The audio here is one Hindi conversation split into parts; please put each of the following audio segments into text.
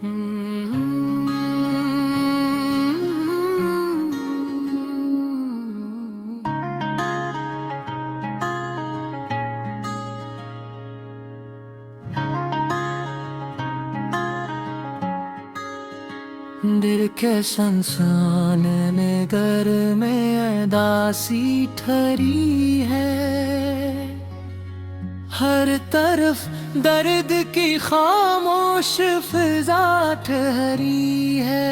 दिल के संसान में घर में अदासी ठहरी है। हर तरफ दर्द की खामोश फिजा ठहरी है।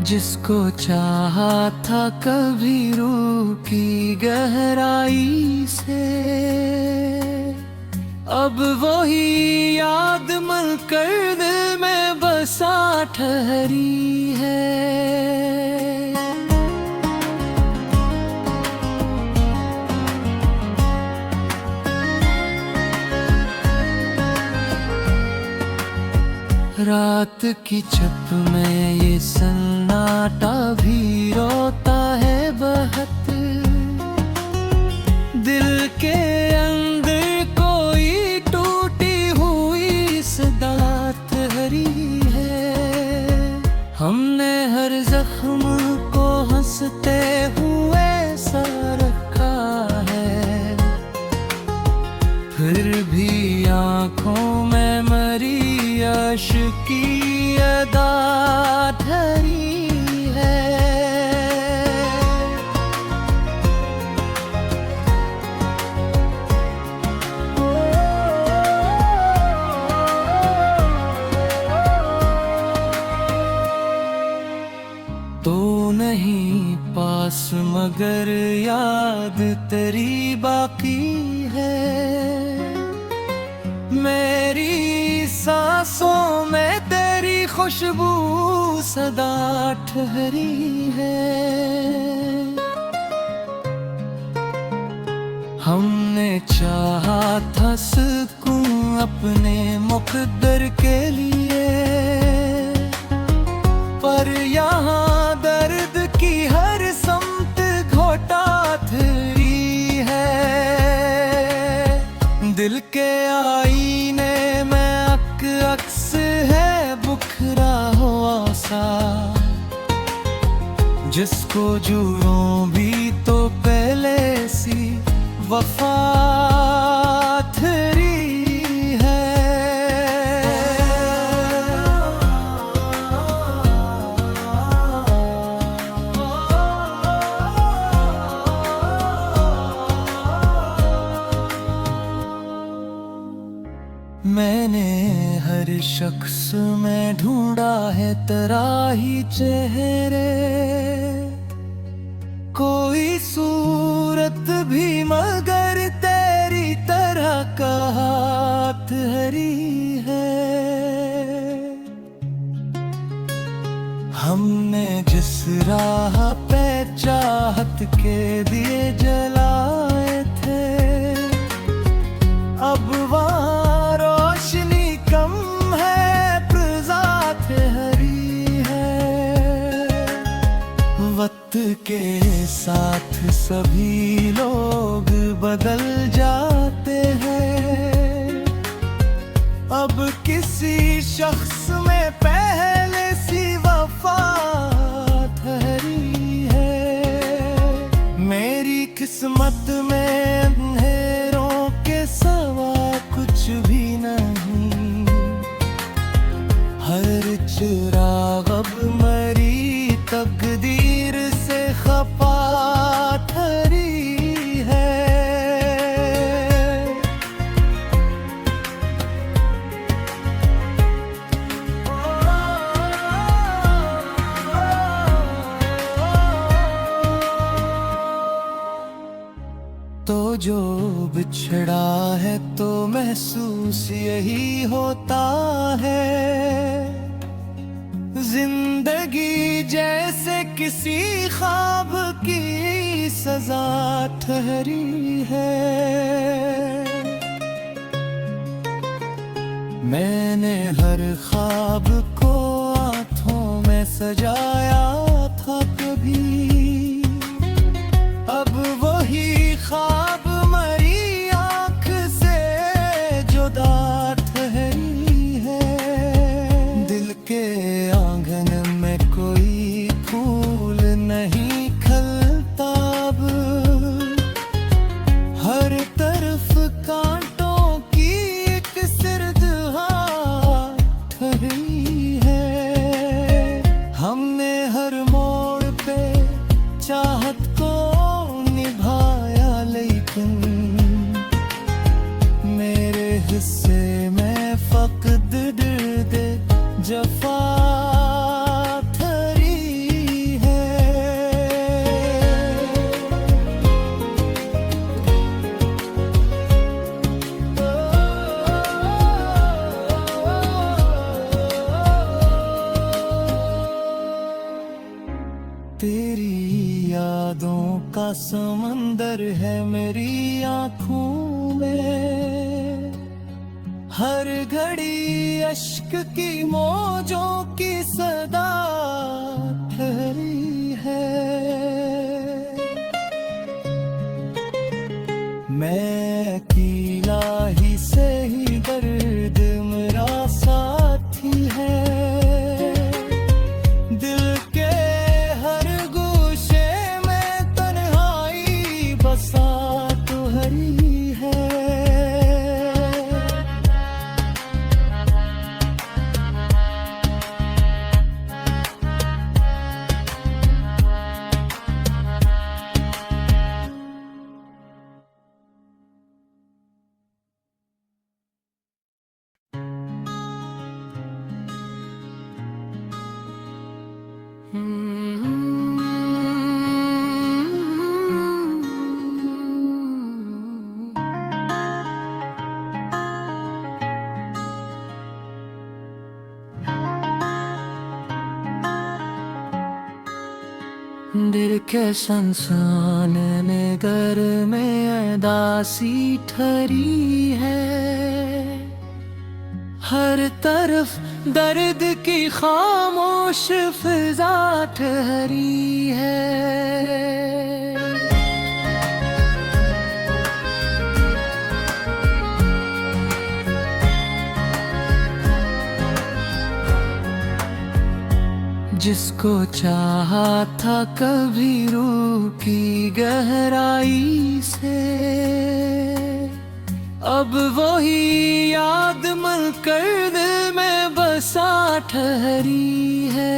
जिसको चाहा था कभी रूह की गहराई से, अब वही याद मन कर दिल में बसा ठहरी है। रात की छत में ये सन्नाटा भी रोता है बहुत। दिल के अंदर कोई टूटी हुई सदा ठहरी है। हमने हर जख्म को हंसते हुए सा रखा है, फिर भी आँखों में मरी अश्क की अदा ठहरी है। तो नहीं पास मगर याद तेरी बाकी है। मेरी सांसों में तेरी खुशबू सदा ठहरी है। हमने चाहा था सुकून अपने मुक़द्दर के लिए, पर यहाँ दर्द की हर समत घोटा ठहरी है। दिल के आईने में अक्स है बुखरा हुआ सा, जिसको जुड़ों भी तो पहले सी वफा ठहरी है। मैंने हर शख्स में ढूंढा है तेरा ही चेहरे, कोई सूरत भी मगर तेरी तरह का हाथ हरी है। हमने जिस राह पे चाहत के दिए जलाए थे, अब वहाँ वक्त के साथ सभी लोग बदल जाते हैं। अब किसी शख्स में पहले सी वफा ठहरी है। मेरी किस्मत में अंधेरों के सिवा कुछ भी नहीं, हर चिराग अब मरी तकदीर से खफा ठहरी है। तो जो बिछड़ा है तो महसूस यही होता है, जिंदगी जैसे किसी ख्वाब की सजा ठहरी है। मैंने हर ख्वाब को आँखों में सजाया था, देखा कभी, अब वही ख्वाब मरी आँख से जुदा ठहरी है। दिल के आंगन में कोई फूल नहीं खिलता अब, हर तरफ कांटों की एक सिरद ठहरी है। हमने हर मोड़ पे चाहत को निभाया, लेकिन मेरे हिस्से में फक़द दर्द जफ़ा धरी है। तेरी यादों का समंदर है मेरी आँखों में, हर घड़ी अश्क की मौजों की सदा ठहरी है। मैं अकेला ही सही, दर्द मेरा साथी है। दिल के हर गोशे में तन्हाई बसा तो हरी है। दिल के संसान में घर में उदासी ठहरी है। हर तरफ दर्द की खामोश फिजा ठहरी है। जिसको चाहा था कभी रूह की गहराई से, अब वही याद मन कर दिल में बसा ठहरी है।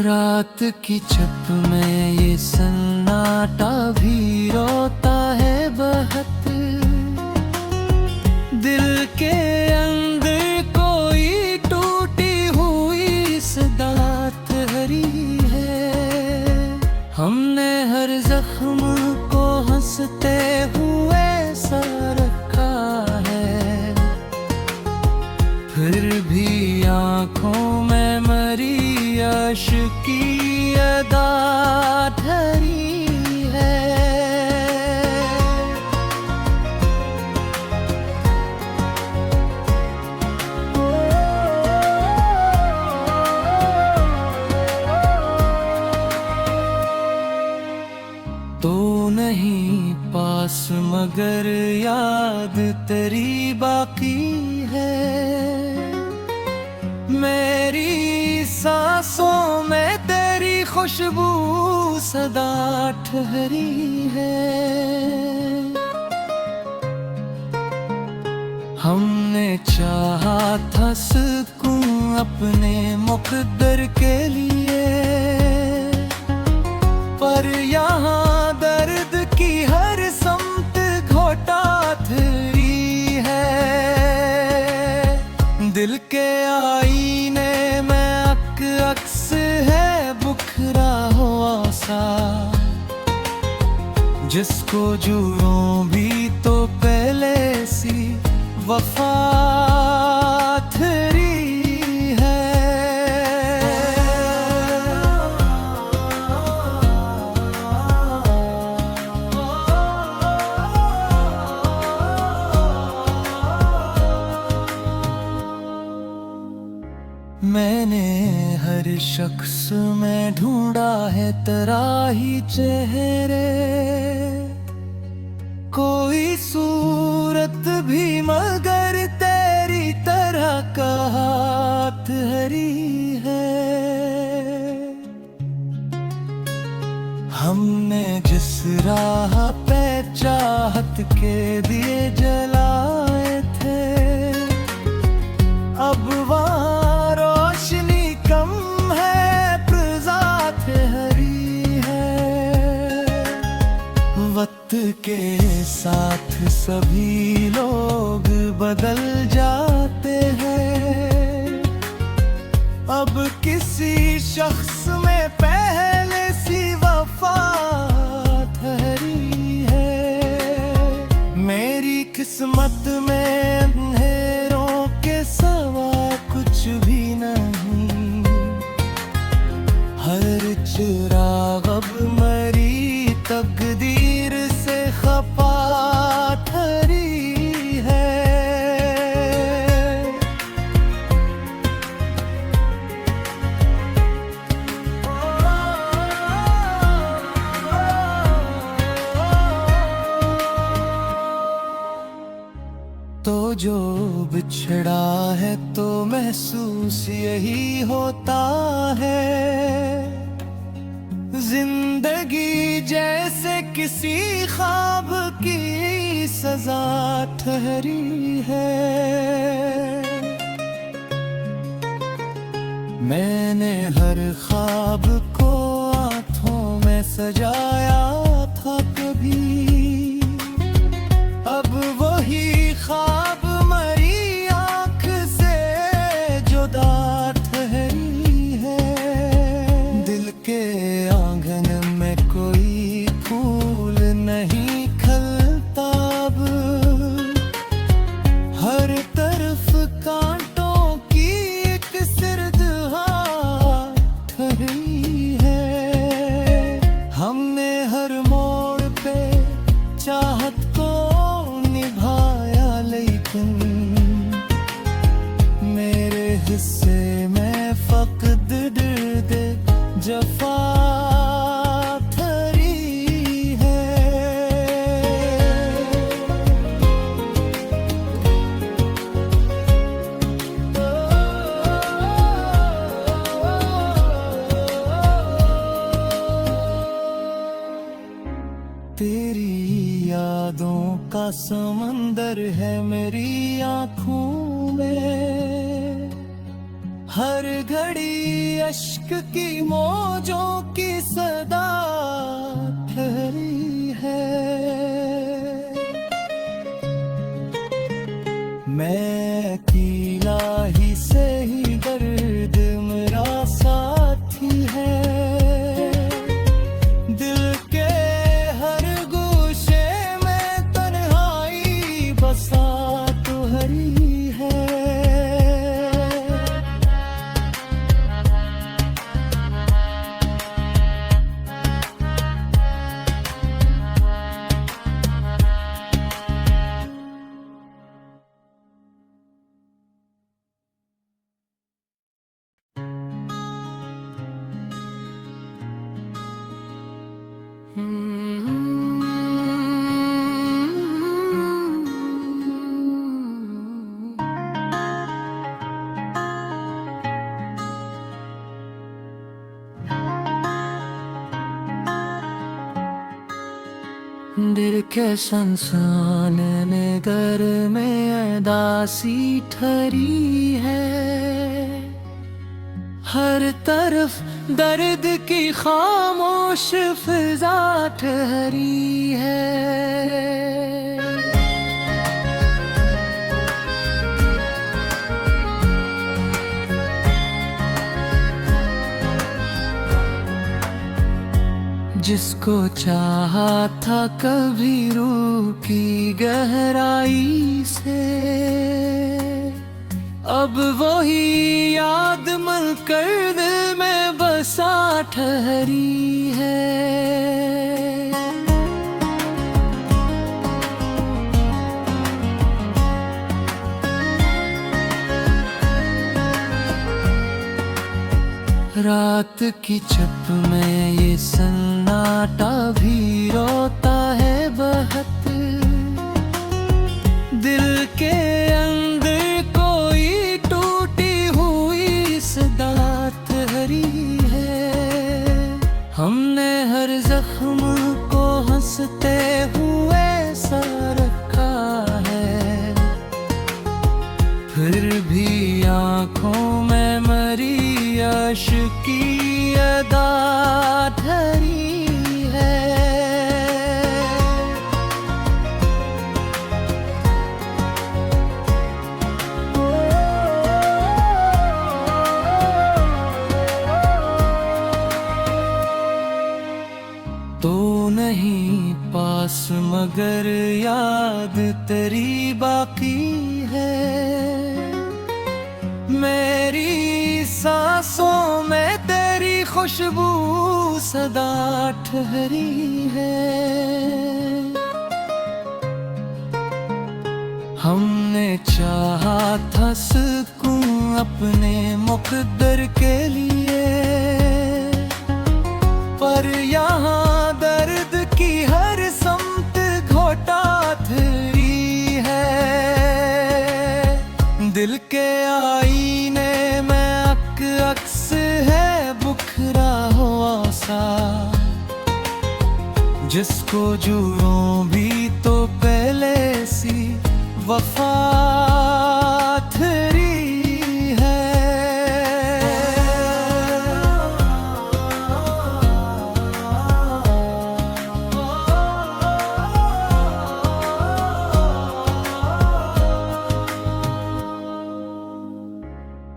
रात की छत में ये सन्नाटा भी रोता है बहुत। दिल के अंदर कोई टूटी हुई सदा ठहरी है। हमने हर जख्म को हंसते हुए सा रखा है, फिर भी आँखों में मरी अश्क की अदा ठहरी है। तो नहीं पास मगर याद तेरी बाकी है। मेरी सांसों में तेरी खुशबू सदा ठहरी है। हमने चाहा था सुकून अपने मुक़द्दर के लिए, पर यहाँ दर्द की हर समत घोटा धरी है। दिल के आईने में अक्स है बुखरा हुआ सा, जिसको जुड़ों भी तो पहले सी वफा धरी है। शख्स में ढूंढा है तेरा ही चेहरे, कोई सूरत भी मगर तेरी तरह का हाथ हरी है। हमने जिस राह पे चाहत के दिए जलाए थे, अब वहाँ रोशनी कम है, प्रजात हरी है। वक्त के साथ सभी लोग बदल जाते हैं, अब किसी शख्स में पहले सी वफा ठहरी है। मेरी किस्मत में अंधेरों के सिवा कुछ भी नहीं, हर चिराग अब मरी तकदीर से खफा ठहरी है। तो जो बिछड़ा है तो महसूस यही होता है, जिंदगी जैसे किसी ख्वाब की सजा ठहरी है। मैंने हर ख्वाब को आँखों में सजाया था कभी, अब वही ख्वाब मरी आँख से जुदा ठहरी है। दिल के आंगन में कोई फूल नहीं खिलता अब, हर तरफ कांटों की एक सिरदहा ठहरी है। हमने हर मोड़ पे चाहत को निभाया, लेकिन मेरे हिस्से में फकद दर्द जफा ठहरी है। तेरी यादों का समंदर है मेरी आँखों में, हर घड़ी अश्क की मौजों की सदा ठहरी है। मैं अकेला ही से ही दर्द मेरा साथी है, दिल के हर गोशे में तन्हाई बसा तो हरी है। दिल के संसान नगर में अदासी ठहरी है, हर तरफ दर्द की खामोश फिजा ठहरी है। जिसको चाहा था कभी रूह की गहराई से, अब वही याद मन कर दिल में बसा ठहरी है। रात की छत में ये सन्नाटा भी रोता है बहुत। दिल के अंदर कोई टूटी हुई सदा ठहरी है। हमने हर जख्म को हंसते हुए सा रखा है, फिर भी आँखों में मरी अश्क की अदा ठहरी है। तो नहीं पास मगर याद तेरी बाकी है। मेरी सांसों में तेरी खुशबू सदा ठहरी है। हमने चाहा था सुकून अपने मुकद्दर के लिए, पर यहाँ दर्द की हर समत घोटा धरी है। दिल के आईने में अक्स है बुखरा हुआ सा, जिसको जुड़ों भी तो पहले सी वफा थरी है।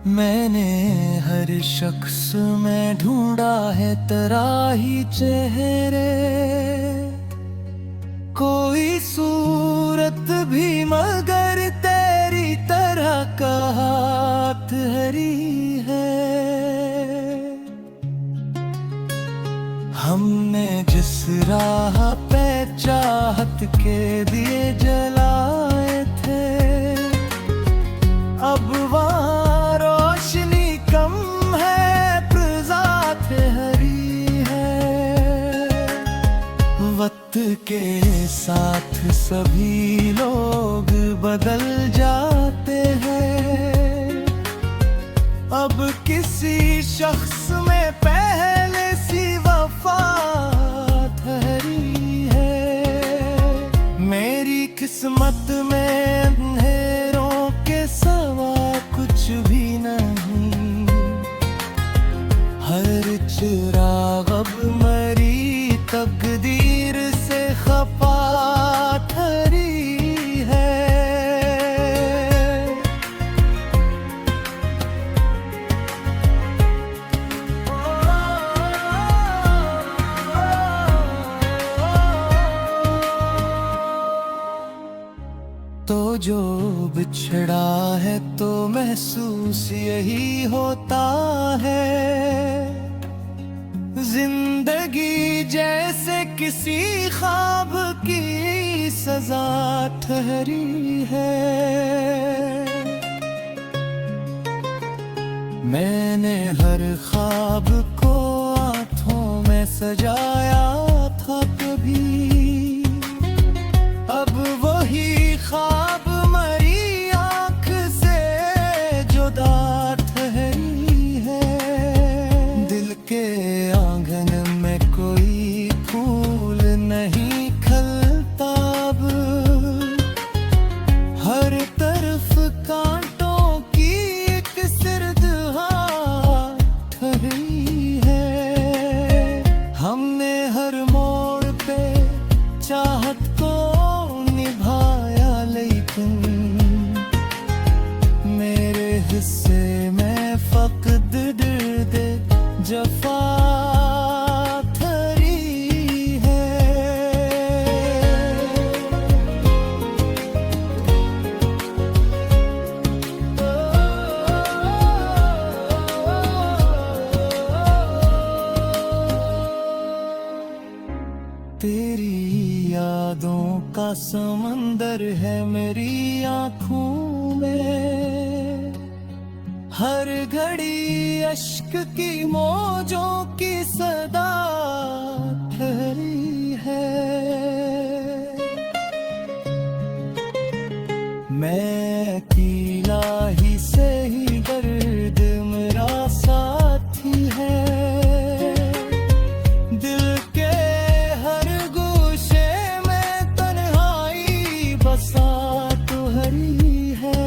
मैंने हर शख्स में ढूंढा है तेरा ही चेहरे, कोई सूरत भी मगर तेरी तरह का हाथ हरी है। हमने जिस राह पे चाहत के दिए जलाए थे, अब वहाँ रोशनी कम है प्रजात हरी है। वक्त के साथ सभी लोग बदल जाते हैं, अब किसी शख्स में पहले सी वफा ठहरी है। मेरी किस्मत में अंधेरों के सवा कुछ भी नहीं, हर चिराग अब मरी तकदीर से खफा ठहरी है। तो जो बिछड़ा है तो महसूस यही होता है, जिंदगी जैसे किसी ख्वाब की सजा ठहरी है। मैंने हर ख्वाब को आँखों में सजाया था कभी, अब वही ख्वाब मरी आँख से जुदा ठहरी है। दिल के आंगन में कोई फूल नहीं खिलता अब, हर तरफ कांटों की एक सिरदहा ठहरी है। हमने हर मोड़ पे चाहत को निभाया, लेकिन मेरे हिस्से में फकद दर्द जफा थरी है। तेरी यादों का समंदर है मेरी आँखों में, हर घड़ी अश्क की मौजों की सदा ठहरी है। मैं अकेला ही सही दर्द मेरा साथी है। दिल के हर गोशे में तन्हाई बसा तो हरी है।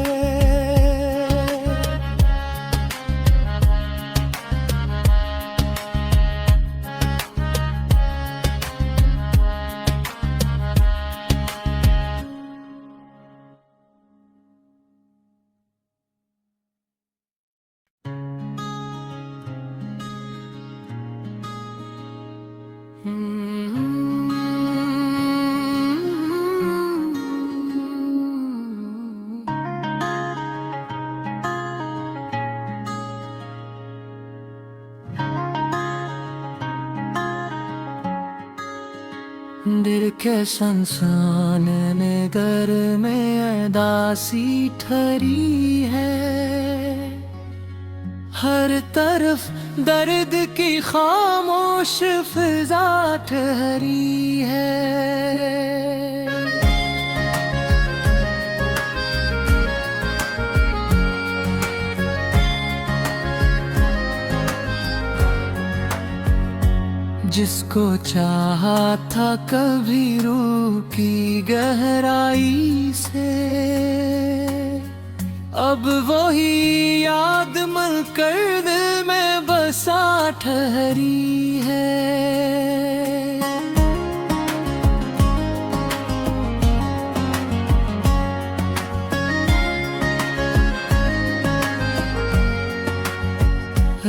दिल के संसान में घर में अदासी ठहरी है। हर तरफ दर्द की खामोश फिजा ठहरी है। जिसको चाहा था कभी रूह की गहराई से, अब वही याद मन कर दिल में बसा ठहरी है।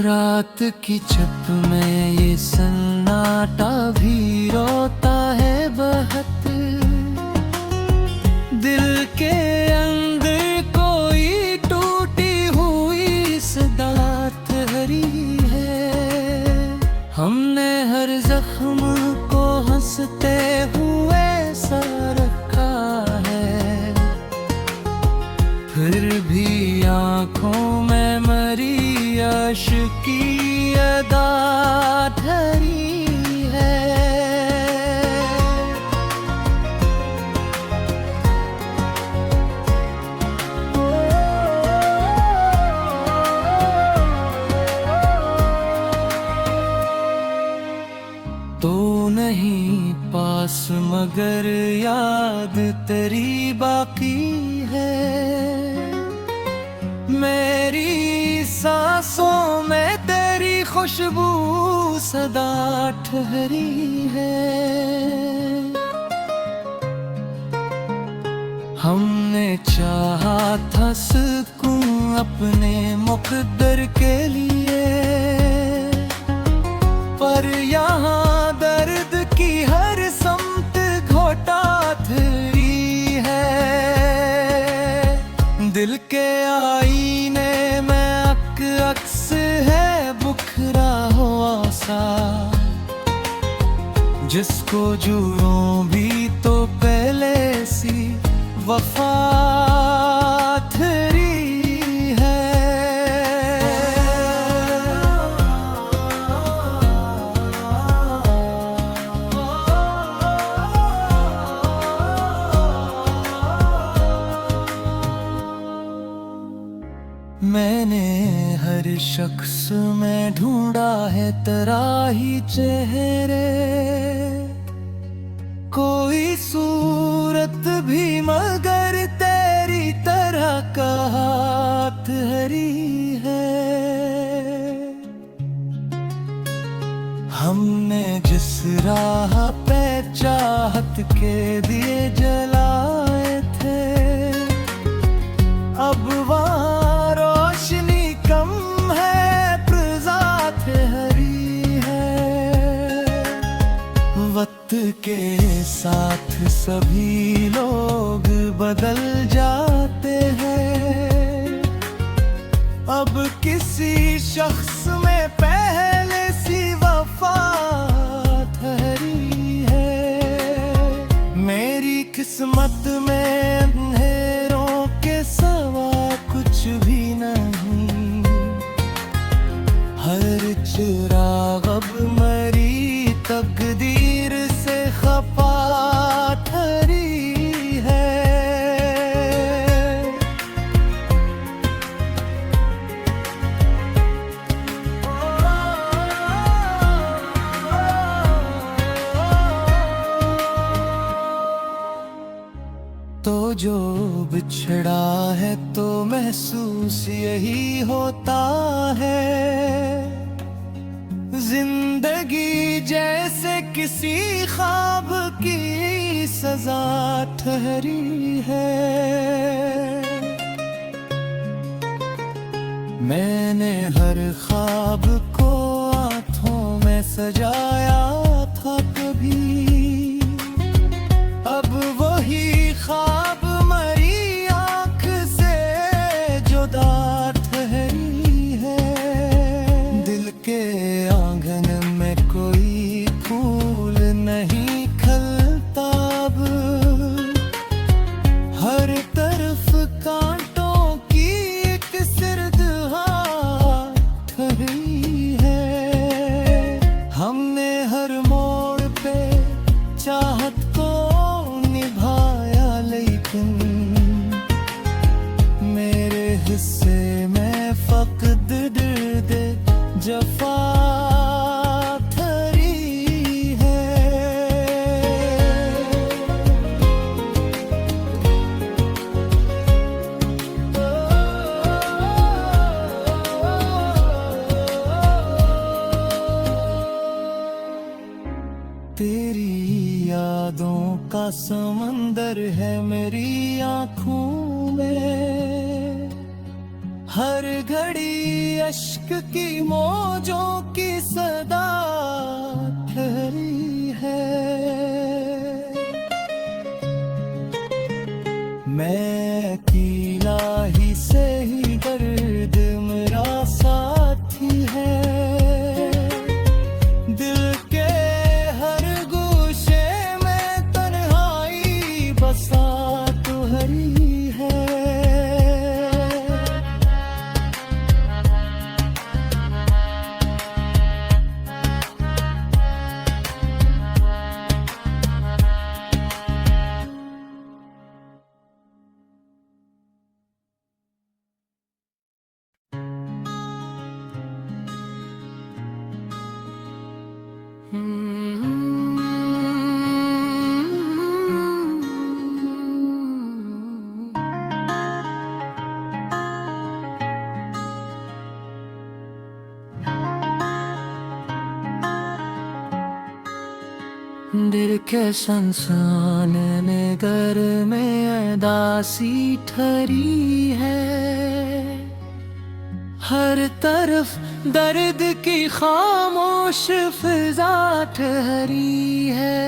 रात की छत में ये सन्नाटा भी रोता है बहुत। दिल के अंदर कोई टूटी हुई सदा ठहरी है। हमने हर जख्म को हंसते हुए सा रखा है, फिर भी आँखों में मरी अश्क की अदा ठहरी है। तो नहीं पास मगर याद तेरी बाकी है। मेरी सांसों में तेरी खुशबू सदा ठहरी है। हमने चाहा था सुकून अपने मुक़द्दर के लिए, पर यहाँ दर्द की हर समत घोटा ठहरी है। दिल के आईने में अक्स है बुखरा हुआ सा, जिसको जुड़ों भी तो पहले सी वफा ठहरी है। मैंने हर शख्स में ढूंढा है तेरा ही चेहरे, कोई सूरत भी मगर तेरी तरह का हाथ हरी है। हमने जिस राह पे चाहत के दिए जलाए थे, अब वहाँ रोशनी कम है प्रजात हरी है। वक्त के साथ सभी लोग बदल जाते हैं, अब किसी शख्स में पहले सी वफा ठहरी है। मेरी किस्मत में अंधेरों के सवा कुछ भी नहीं, जो बिछड़ा है तो महसूस यही होता है, जिंदगी जैसे किसी ख्वाब की सजा ठहरी है। मैंने हर ख्वाब को आँखों में सजाया था कभी, अब वही ख्वाब मरी आँख से जुदा ठहरी है। दिल के आंगन में कोई फूल नहीं खिलता अब, हर तरफ कांटों की एक सिरद ठहरी है। हमने हर मोड़ पे चाहत को निभाया, लेकिन मेरे हिस्से में फक़्त दर्द जफ़ा धरी है। तेरी यादों का समंदर है मेरी आँखों में, हर घड़ी अश्क की मौजों की सदा ठहरी है। मैं अकेला ही से ही दर्द मेरा साथी है, दिल के हर गोशे में तन्हाई बसा तुहरी है। दिल के संसान में घर में अदासी ठहरी है, हर तरफ दर्द की खामोश फिजा ठहरी है।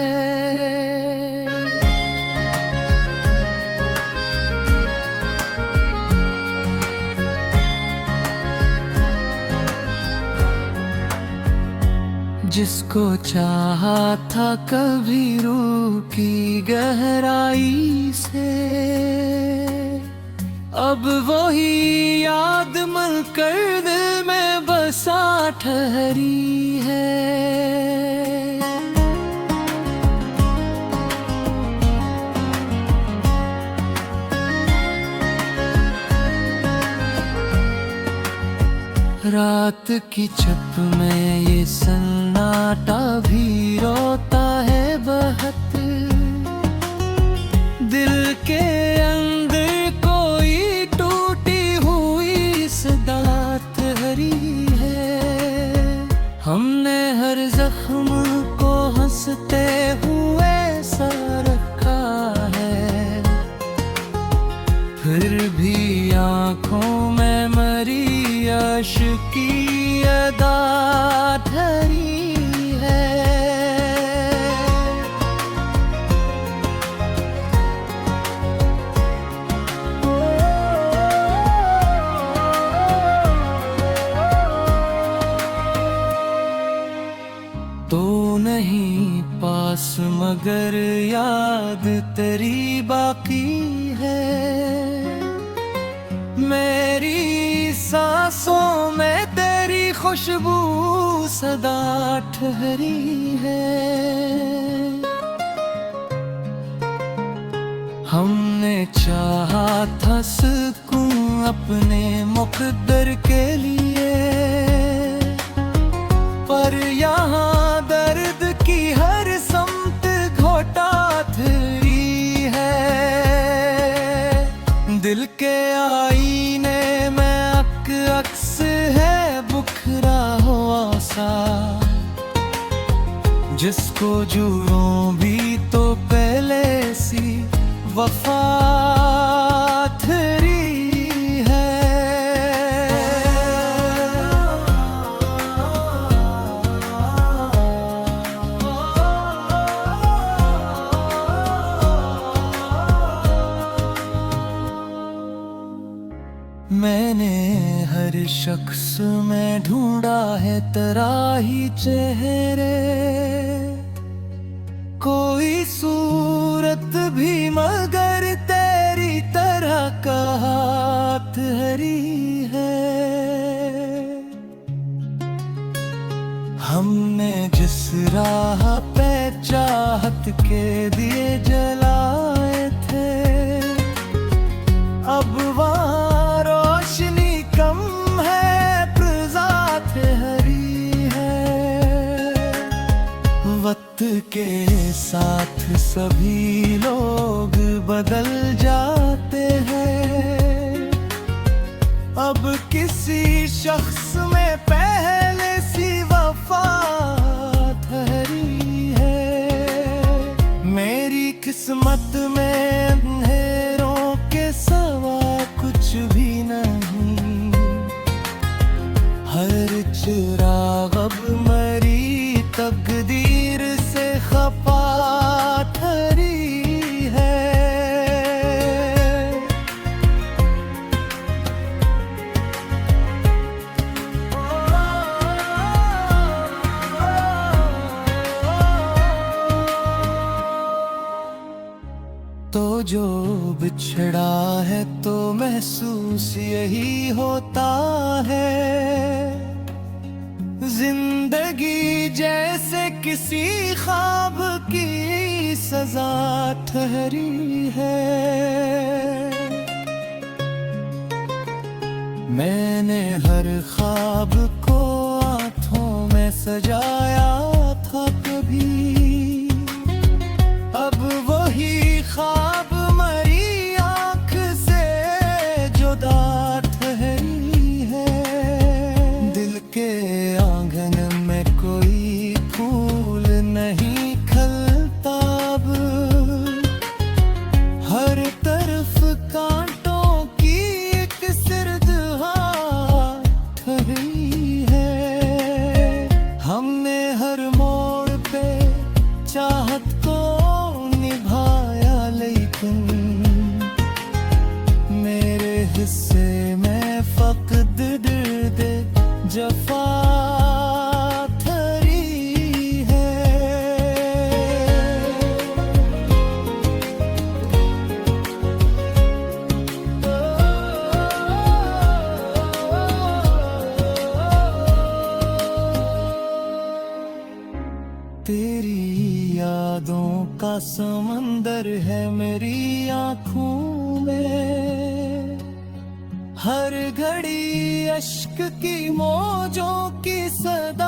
जिसको चाहा था कभी रूह की गहराई से, अब वही याद मन कर दिल में बसा ठहरी है। रात की छत में ये सन्नाटा भी रोता है बहुत, दिल के अंदर कोई टूटी हुई सदा ठहरी है। हमने हर जख्म को हंसते हुए सा रखा है, फिर भी आँखों में मरी आशिकी अदा धरी है। तो नहीं पास मगर याद तेरी बाकी है, मेरी सांसों में तेरी खुशबू सदा ठहरी है। हमने चाहा था सुकून अपने मुक़द्दर के लिए, पर यहाँ दर्द की हर समत घोटा धरी है। ऐसा जिसको जुड़ूं भी तो पहले सी वफा तेरी है। मैंने हर शख्स में ढूंढा है तेरा ही चेहरे, कोई सूरत भी मगर तेरी तरह का हाथ हरी है। हमने जिस राह पे चाहत के दिए जलाए थे, अब वहाँ रोशनी कम है, प्रजात हरी है। वक्त के साथ सभी लोग बदल जाते हैं, अब किसी शख्स में पहले सी वफा ठहरी है। मेरी किस्मत में अंधेरों के सिवा कुछ भी नहीं, हर चिराग अब मरी तकदीर से खपा ठहरी है। तो जो बिछड़ा है तो महसूस यही होता है, जिंदगी जैसे किसी ख्वाब की सजा ठहरी है। मैंने हर ख्वाब को आँखों में सजाया था कभी, अब वही ख्वाब मरी आँख से जुदा ठहरी है। दिल के आंगन में कोई फूल नहीं खिलता अब, हर तरफ कांटों की एक सिरद ठहरी है। हमने हर मोड़ पे चाहत को निभाया, लेकिन मेरे हिस्से में फकद दर्द जफा ठहरी है। तेरी यादों का समंदर है मेरी आँखों में, हर घड़ी अश्क की मौजों की सदा